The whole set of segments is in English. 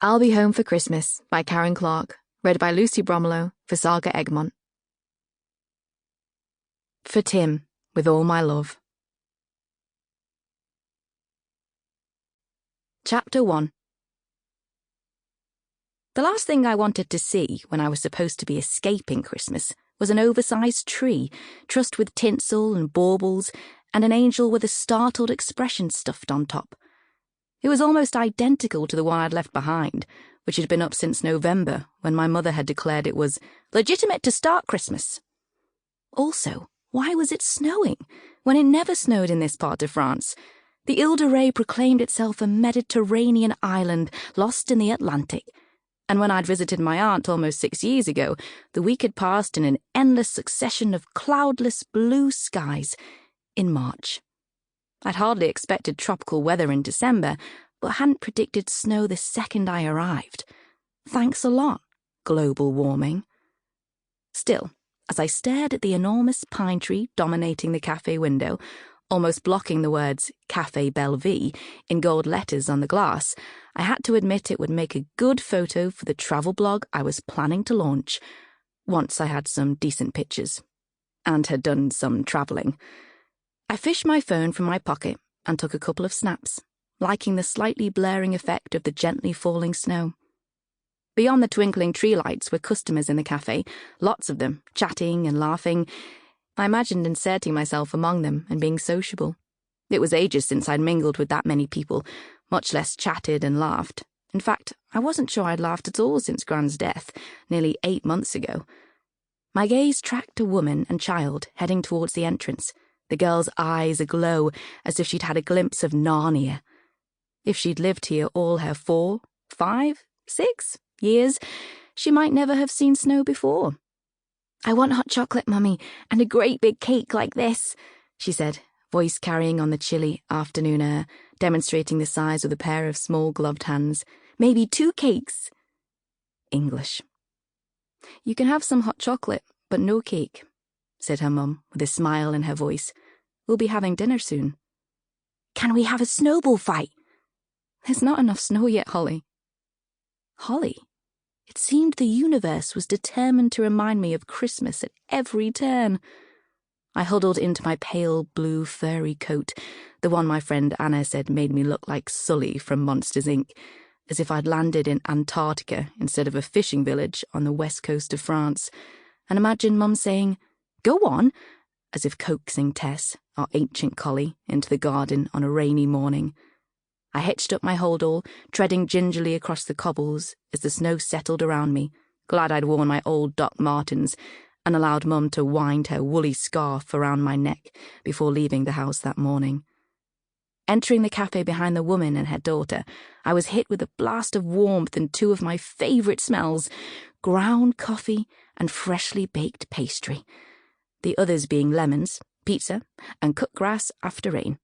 I'll Be Home for Christmas by Karen Clarke, read by Lucy Bromilow for SAGA Egmont. For Tim, with all my love. Chapter 1. The last thing I wanted to see when I was supposed to be escaping Christmas was an oversized tree, trussed with tinsel and baubles, and an angel with a startled expression stuffed on top. It was almost identical to the one I'd left behind, which had been up since November, when my mother had declared it was legitimate to start Christmas. Also, why was it snowing, when it never snowed in this part of France? The Ile-de-Ré proclaimed itself a Mediterranean island lost in the Atlantic, and when I'd visited my aunt almost 6 years ago, the week had passed in an endless succession of cloudless blue skies in March. I'd hardly expected tropical weather in December, but hadn't predicted snow the second I arrived. Thanks a lot, global warming. Still, as I stared at the enormous pine tree dominating the cafe window, almost blocking the words Café Bellevue in gold letters on the glass, I had to admit it would make a good photo for the travel blog I was planning to launch, once I had some decent pictures, and had done some travelling. I fished my phone from my pocket and took a couple of snaps, liking the slightly blaring effect of the gently falling snow. Beyond the twinkling tree lights were customers in the cafe, lots of them, chatting and laughing. I imagined inserting myself among them and being sociable. It was ages since I'd mingled with that many people, much less chatted and laughed. In fact, I wasn't sure I'd laughed at all since Gran's death, nearly 8 months ago. My gaze tracked a woman and child heading towards the entrance, the girl's eyes aglow as if she'd had a glimpse of Narnia. If she'd lived here all her 4, 5, 6 years, she might never have seen snow before. "I want hot chocolate, Mummy, and a great big cake like this," she said, voice carrying on the chilly afternoon air, demonstrating the size of a pair of small gloved hands. "Maybe 2 cakes." English. "You can have some hot chocolate, but no cake," said her mum, with a smile in her voice. "We'll be having dinner soon." "Can we have a snowball fight?" "There's not enough snow yet, Holly." Holly? It seemed the universe was determined to remind me of Christmas at every turn. I huddled into my pale blue furry coat, the one my friend Anna said made me look like Sully from Monsters, Inc., as if I'd landed in Antarctica instead of a fishing village on the west coast of France, and imagined Mum saying, "Go on," as if coaxing Tess, our ancient collie, into the garden on a rainy morning. I hitched up my holdall, treading gingerly across the cobbles as the snow settled around me, glad I'd worn my old Doc Martens, and allowed Mum to wind her woolly scarf around my neck before leaving the house that morning. Entering the cafe behind the woman and her daughter, I was hit with a blast of warmth and 2 of my favourite smells, ground coffee and freshly baked pastry, the others being lemons, pizza, and cut grass after rain.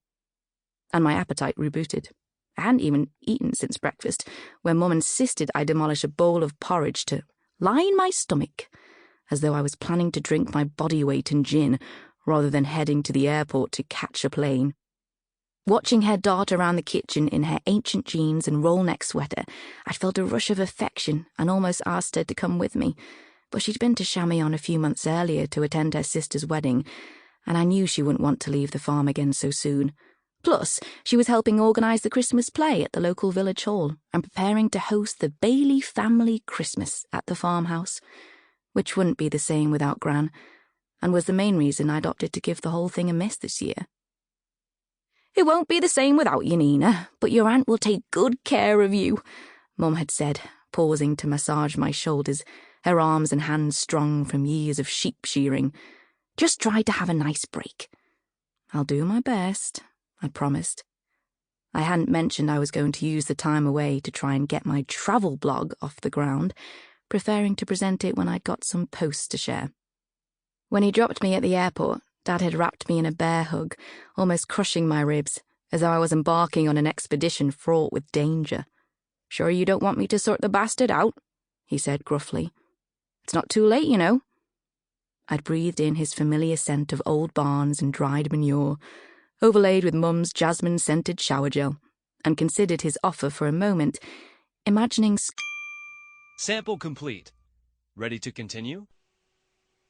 And my appetite rebooted. I hadn't even eaten since breakfast, when Mum insisted I demolish a bowl of porridge to line my stomach, as though I was planning to drink my body weight in gin, rather than heading to the airport to catch a plane. Watching her dart around the kitchen in her ancient jeans and roll-neck sweater, I felt a rush of affection and almost asked her to come with me, but she'd been to Chambillon a few months earlier to attend her sister's wedding, and I knew she wouldn't want to leave the farm again so soon. Plus, she was helping organise the Christmas play at the local village hall and preparing to host the Bailey family Christmas at the farmhouse, which wouldn't be the same without Gran, and was the main reason I'd opted to give the whole thing a miss this year. "It won't be the same without you, Nina, but your aunt will take good care of you," Mum had said, pausing to massage my shoulders, her arms and hands strung from years of sheep shearing. "Just try to have a nice break." "I'll do my best," I promised. I hadn't mentioned I was going to use the time away to try and get my travel blog off the ground, preferring to present it when I'd got some posts to share. When he dropped me at the airport, Dad had wrapped me in a bear hug, almost crushing my ribs, as though I was embarking on an expedition fraught with danger. "Sure you don't want me to sort the bastard out?" he said gruffly. "It's not too late, you know." I'd breathed in his familiar scent of old barns and dried manure, overlaid with Mum's jasmine-scented shower gel, and considered his offer for a moment, imagining Sample complete. Ready to continue?